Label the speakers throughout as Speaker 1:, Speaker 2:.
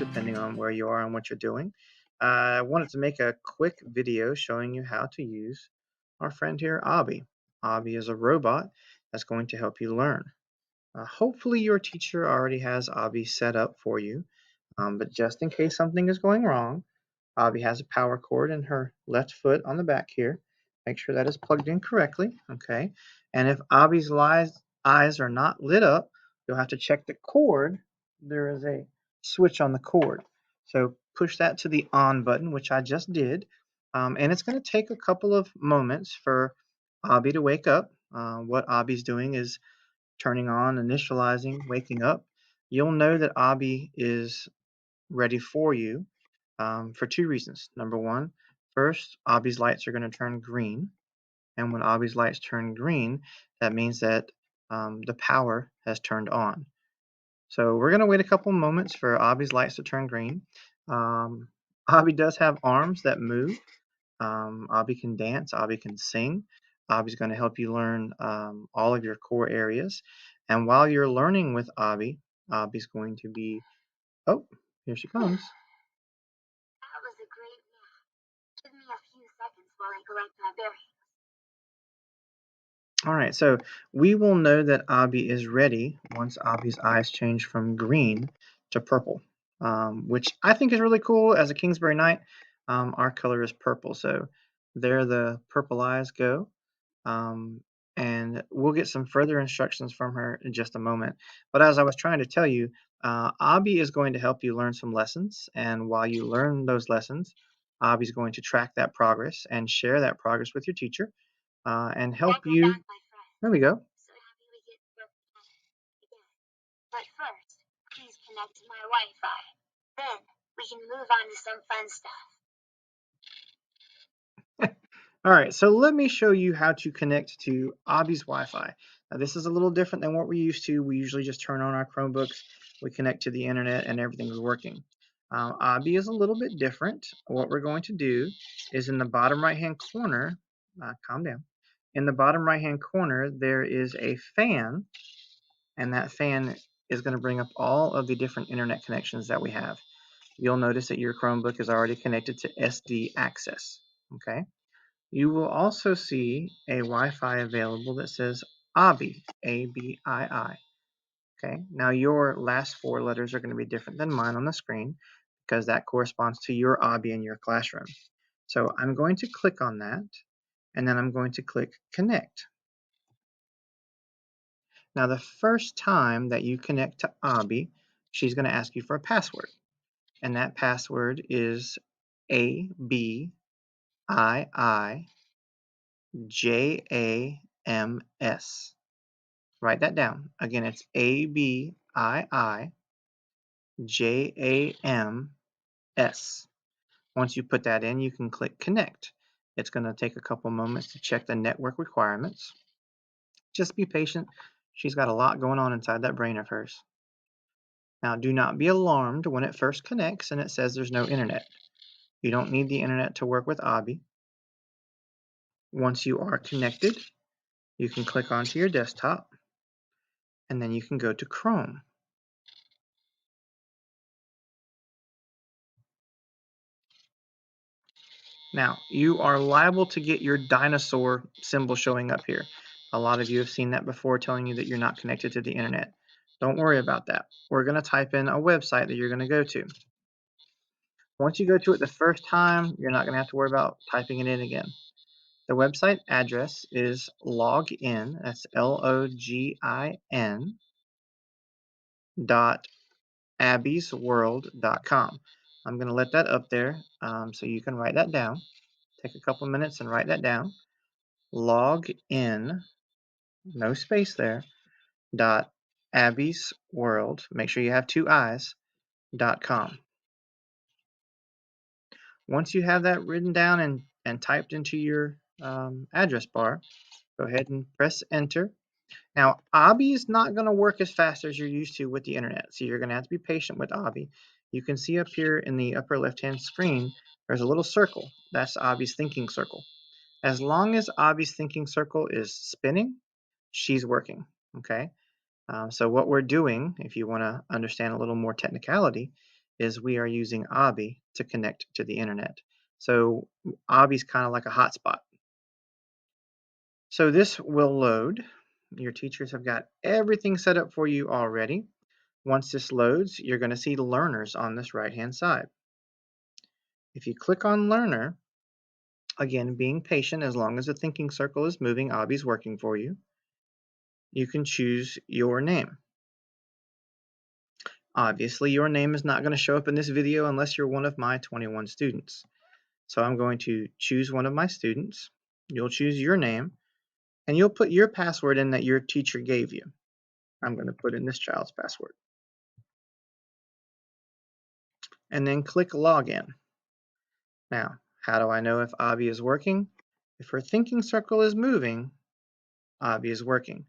Speaker 1: depending on where you are and what you're doing. I wanted to make a quick video showing you how to use our friend here, Abii. Abii is a robot that's going to help you learn. Hopefully your teacher already has Abii set up for you, but just in case something is going wrong, Abii has a power cord in her left foot on the back here. Make sure that is plugged in correctly, okay? And if Abii's eyes are not lit up, you'll have to check the cord. There is a switch on the cord. So push that to the on button, which I just did. And it's going to take a couple of moments for Abii to wake up. What Abii's doing is turning on, initializing, waking up. You'll know that Abii is ready for you for two reasons. Number one, first, Abii's lights are going to turn green. And when Abii's lights turn green, that means that the power has turned on. So we're going to wait a couple moments for Abii's lights to turn green. Um, Abii does have arms that move. Abii can dance. Abii can sing. Abii's going to help you learn all of your core areas. And while you're learning with Abii, Abii's going to be, oh, here she comes.
Speaker 2: That was a great nap. Give me a few seconds while I collect my bearings.
Speaker 1: All right, so we will know that Abii is ready once Abii's eyes change from green to purple, which I think is really cool. As a Kingsbury Knight, our color is purple, so there the purple eyes go. Um, and we'll get some further instructions from her in just a moment. But as I was trying to tell you, Abii is going to help you learn some lessons, and while you learn those lessons, Abii is going to track that progress and share that progress with your teacher and help
Speaker 2: Welcome
Speaker 1: you.
Speaker 2: back, my friend.
Speaker 1: There we go.
Speaker 2: So happy we get to work together again. But first, please connect to my Wi-Fi. Then we can move on to some fun stuff.
Speaker 1: All right, so let me show you how to connect to Abii's Wi-Fi. Now, this is a little different than what we're used to. We usually just turn on our Chromebooks, we connect to the internet, and everything's working. Abii is a little bit different. What we're going to do is in the bottom right-hand corner, calm down. In the bottom right-hand corner, there is a fan, and that fan is going to bring up all of the different internet connections that we have. You'll notice that your Chromebook is already connected to SD access, okay? You will also see a Wi-Fi available that says Abii, A-B-I-I. Okay, now your last four letters are going to be different than mine on the screen because that corresponds to your Abii in your classroom. So I'm going to click on that, and then I'm going to click Connect. Now the first time that you connect to Abii, she's going to ask you for a password, and that password is ABIIJAMS. Write that down. Again, it's ABIIJAMS. Once you put that in, you can click Connect. It's going to take a couple moments to check the network requirements. Just be patient. She's got a lot going on inside that brain of hers. Now, do not be alarmed when it first connects and it says there's no internet. You don't need the internet to work with Abii. Once you are connected, you can click onto your desktop, and then you can go to Chrome. Now, you are liable to get your dinosaur symbol showing up here. A lot of you have seen that before, telling you that you're not connected to the internet. Don't worry about that. We're going to type in a website that you're going to go to. Once you go to it the first time, you're not going to have to worry about typing it in again. The website address is login, that's LOGIN, abiesworld.com. I'm going to let that up there so you can write that down. Take a couple minutes and write that down. Log in, no space there, .abiesworld, make sure you have two I's, .com. Once you have that written down and typed into your address bar, go ahead and press enter. Now, Abii is not going to work as fast as you're used to with the internet, so you're going to have to be patient with Abii. You can see up here in the upper left-hand screen, there's a little circle. That's Abii's thinking circle. As long as Abii's thinking circle is spinning, she's working, okay? So what we're doing, if you want to understand a little more technicality, is we are using Abii to connect to the internet. So Abii's kind of like a hotspot. So this will load. Your teachers have got everything set up for you already. Once this loads, you're going to see learners on this right-hand side. If you click on learner, again, being patient, as long as the thinking circle is moving, Abii's working for you, you can choose your name. Obviously, your name is not going to show up in this video unless you're one of my 21 students. So I'm going to choose one of my students. You'll choose your name, and you'll put your password in that your teacher gave you. I'm going to put in this child's password. And then click Login. Now, how do I know if Abii is working? If her thinking circle is moving, Abii is working.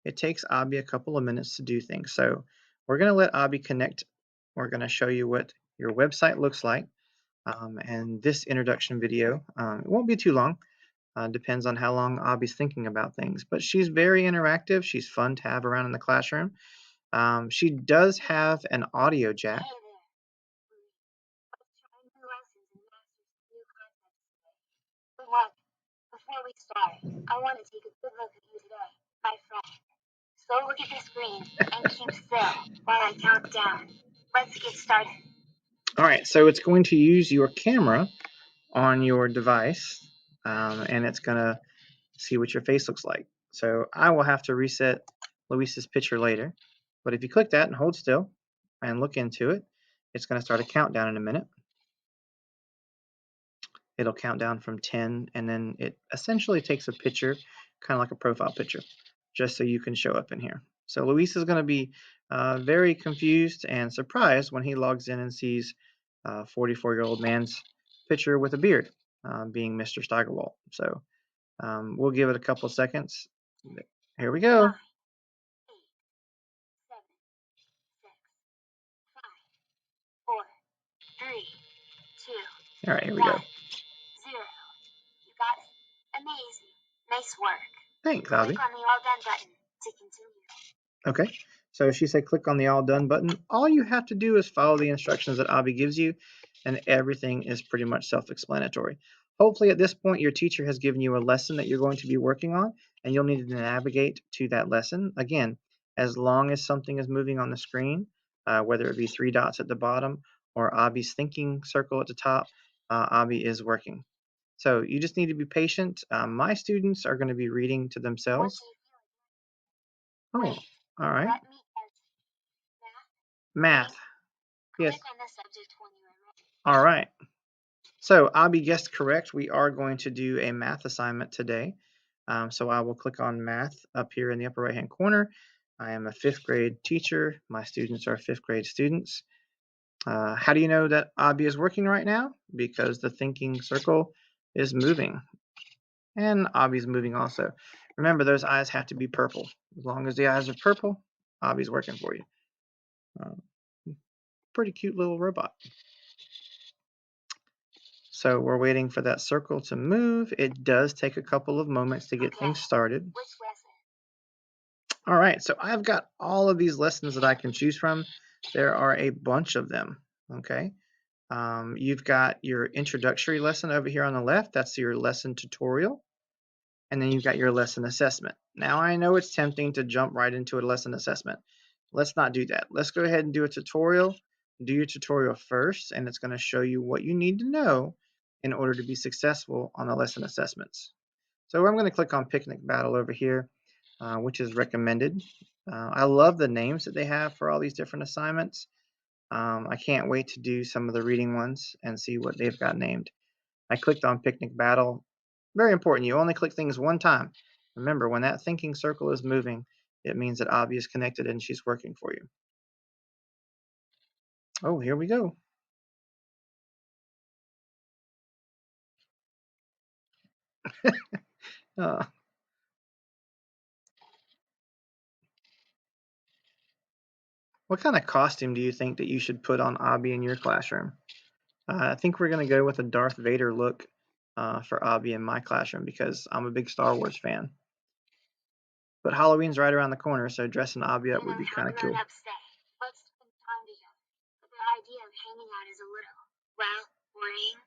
Speaker 1: It takes Abii a couple of minutes to do things. So we're going to let Abii connect. We're going to show you what your website looks like. And this introduction video, it won't be too long. Depends on how long Abii's thinking about things. But she's very interactive. She's fun to have around in the classroom. She does have an audio jack.
Speaker 2: Hey there. Let's try new lessons and master some new concepts today. But look, before we start, I want to take a good look at you today, my friend. So look at the screen and keep still while I count down. Let's get started.
Speaker 1: All right, so it's going to use your camera on your device, and it's going to see what your face looks like. So I will have to reset Luis's picture later. But if you click that and hold still and look into it, it's going to start a countdown in a minute. It'll count down from 10, and then it essentially takes a picture, kind of like a profile picture, just so you can show up in here. So Luis is going to be very confused and surprised when he logs in and sees a 44-year-old man's picture with a beard, being Mr. Steigerwald. So we'll give it a couple seconds. Here we go.
Speaker 2: 9, 8, 7, 6, 5, 4, 3, 2,
Speaker 1: All right, here we
Speaker 2: 1,
Speaker 1: go.
Speaker 2: 0. You got it. Amazing. Nice work.
Speaker 1: Thanks,
Speaker 2: Click
Speaker 1: Abii.
Speaker 2: on the All Done button to continue.
Speaker 1: Okay, so she said click on the All Done button. All you have to do is follow the instructions that Abii gives you, and everything is pretty much self-explanatory. Hopefully at this point your teacher has given you a lesson that you're going to be working on, and you'll need to navigate to that lesson. Again, as long as something is moving on the screen, whether it be 3 dots at the bottom or Abii's thinking circle at the top, Abii is working. So you just need to be patient. My students are going to be reading to
Speaker 2: What
Speaker 1: themselves.
Speaker 2: do you feel
Speaker 1: Oh,
Speaker 2: like? Wait,
Speaker 1: all right.
Speaker 2: let me answer. Math?
Speaker 1: Math.
Speaker 2: Right?
Speaker 1: Yes.
Speaker 2: Click on the subject when you are ready.
Speaker 1: All right. So Abii guessed correct. We are going to do a math assignment today. So I will click on math up here in the upper right-hand corner. I am a 5th grade teacher. My students are 5th grade students. How do you know that Abii is working right now? Because the thinking circle is moving. And Abii's moving also. Remember, those eyes have to be purple. As long as the eyes are purple, Abii's working for you. Pretty cute little robot. So we're waiting for that circle to move. It does take a couple of moments to get things started.
Speaker 2: Which lesson?
Speaker 1: All right, so I've got all of these lessons that I can choose from. There are a bunch of them, okay? You've got your introductory lesson over here on the left. That's your lesson tutorial. And then you've got your lesson assessment. Now I know it's tempting to jump right into a lesson assessment. Let's not do that. Let's go ahead and do a tutorial. Do your tutorial first, and it's going to show you what you need to know in order to be successful on the lesson assessments. So I'm going to click on Picnic Battle over here, which is recommended. I love the names that they have for all these different assignments. I can't wait to do some of the reading ones and see what they've got named. I clicked on Picnic Battle. Very important, you only click things one time. Remember, when that thinking circle is moving, it means that Abii is connected and she's working for you. Oh, here we go. Uh, what kind of costume do you think that you should put on Abii in your classroom? I think we're going to go with a Darth Vader look for Abii in my classroom because I'm a big Star Wars fan. But Halloween's right around the corner, so dressing Abii up would be kind of cool.
Speaker 2: Let's spend time together. But their idea of hanging out as a little, well, worrying?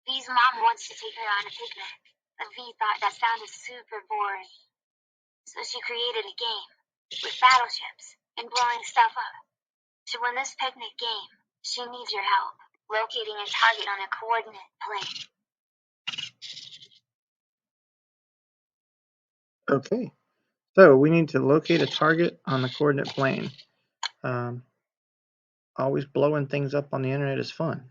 Speaker 2: V's mom wants to take her on a picnic, but V thought that sounded super boring. So she created a game with battleships and blowing stuff up. To win this picnic game, she needs your help locating a target on a coordinate plane.
Speaker 1: Okay, so we need to locate a target on the coordinate plane. Always blowing things up on the internet is fun.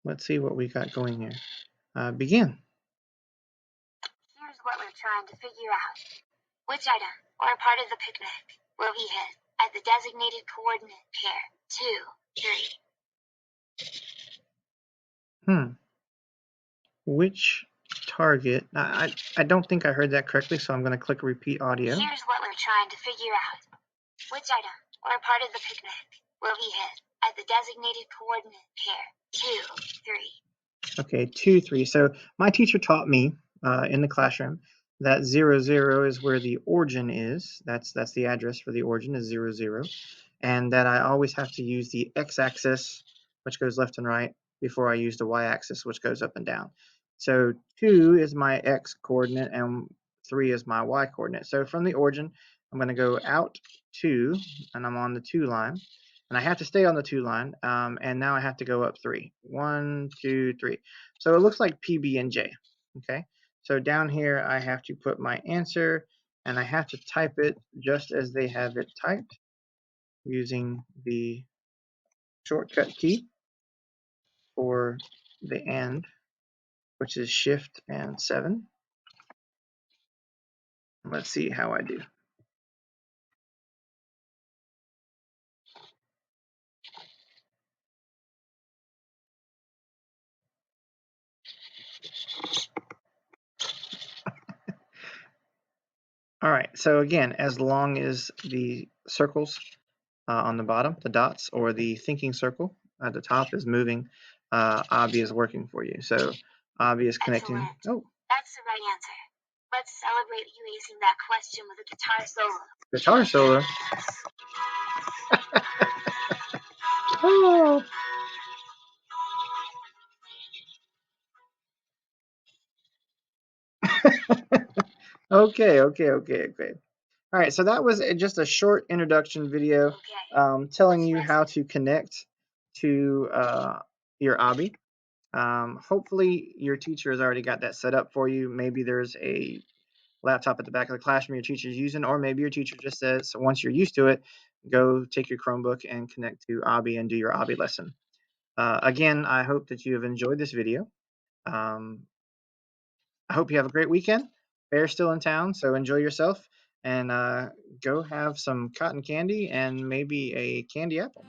Speaker 1: Let's see what we got going here. Begin.
Speaker 2: Here's what we're trying to figure out. Which item, or part of the picnic, will be hit at the designated coordinate pair 2, 3?
Speaker 1: Which target? I don't think I heard that correctly, so I'm going to click repeat audio.
Speaker 2: Here's what we're trying to figure out. Which item, or part of the picnic, will be hit at the designated coordinate pair 2, 3?
Speaker 1: Okay, 2, 3. So my teacher taught me in the classroom that 0, 0 is where the origin is. That's the address for the origin is 0, 0. And that I always have to use the x-axis, which goes left and right, before I use the y-axis, which goes up and down. So 2 is my x coordinate and 3 is my y coordinate. So from the origin, I'm going to go out 2, and I'm on the 2 line. And I have to stay on the 2 line, and now I have to go up 3. 1, 2, 3. So it looks like PB and J. Okay, so down here I have to put my answer, and I have to type it just as they have it typed using the shortcut key for the AND, which is Shift and 7. Let's see how I do. All right, so again, as long as the circles on the bottom, the dots, or the thinking circle at the top is moving, Abii is working for you. So Abii is connecting.
Speaker 2: Excellent.
Speaker 1: Oh,
Speaker 2: that's the right answer. Let's celebrate you acing that question with a guitar solo.
Speaker 1: Guitar solo. Oh. Okay. All right, so that was just a short introduction video telling you how to connect to your Abii. Hopefully your teacher has already got that set up for you. Maybe there's a laptop at the back of the classroom your teacher's using, or maybe your teacher just says, so once you're used to it, go take your Chromebook and connect to Abii and do your Abii lesson. Again, I hope that you have enjoyed this video. I hope you have a great weekend. Bear's still in town, so enjoy yourself and go have some cotton candy and maybe a candy apple.